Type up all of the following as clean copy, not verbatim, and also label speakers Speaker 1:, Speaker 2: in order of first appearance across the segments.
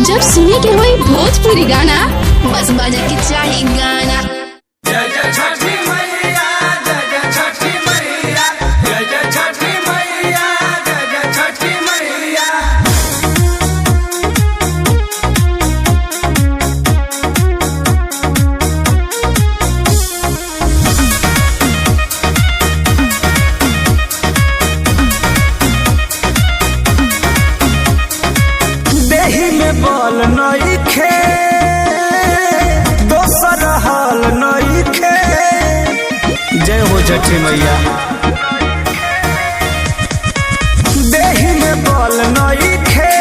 Speaker 1: जब सुने के होई भोजपुरी गाना बस बजे के चाही गाना।
Speaker 2: जय जय छठी मैया, जय जय छठी मैया, जय जय छठी मैया, जय जय छठी मैया। देहि में बल नइखे, दोसर हाल नइखे। जय हो छठी मैया। देहि में बल नइखे,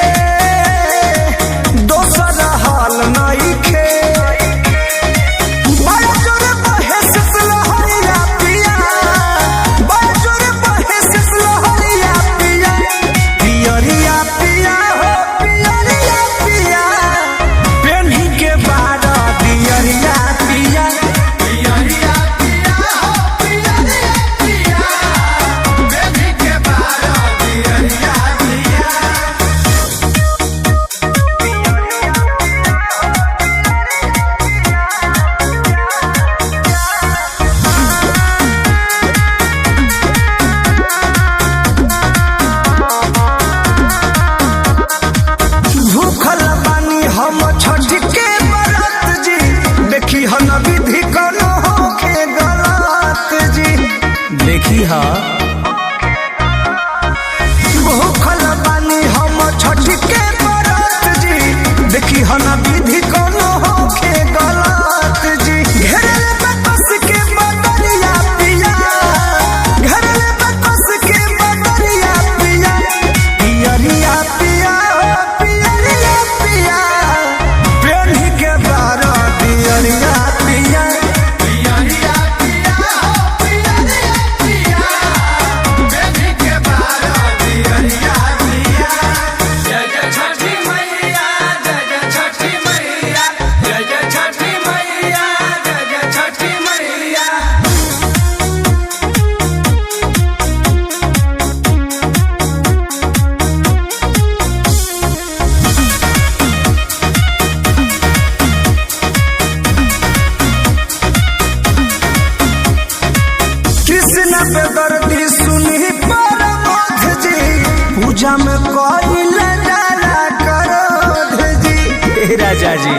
Speaker 2: दोसर हाल नइखे। बड़ा जोर बहे शीतलहरिया पिया, बड़ा जोर बहे शीतलहरिया पिया। पियरिया पिया हो पियरिया पिया, पेन्ही के बारा पियरिया पिया। पियरिया पिया हो पियरिया पिया, पेन्ही के बारा पियरिया पिया। भूखल बानी हम छठ के बरत जी, देखी हन विधि कोनो होखे गलत जी। देखी हा भूखल बानी हम छठ के बरत जी, देखी हन विधि कोनो होखे गलत जी। घेरले बकस के बदरिया पिया, घेरले बकस के बदरिया पिया। पियरिया पिया हो पियरिया पिया, पेन्ही के बारा पियरिया पिया। पियरिया पिया हो पियरिया पिया, पेन्ही के बारा पियरिया पिया। जय जय छठी मैया, जय जय छठी मैया, जय जय छठी मैया, जय जय छठी मैया। कृष्ण पे दर्दी सुनी परमोध जी, पूजा में कोई लड़ा करो जी। राजा जी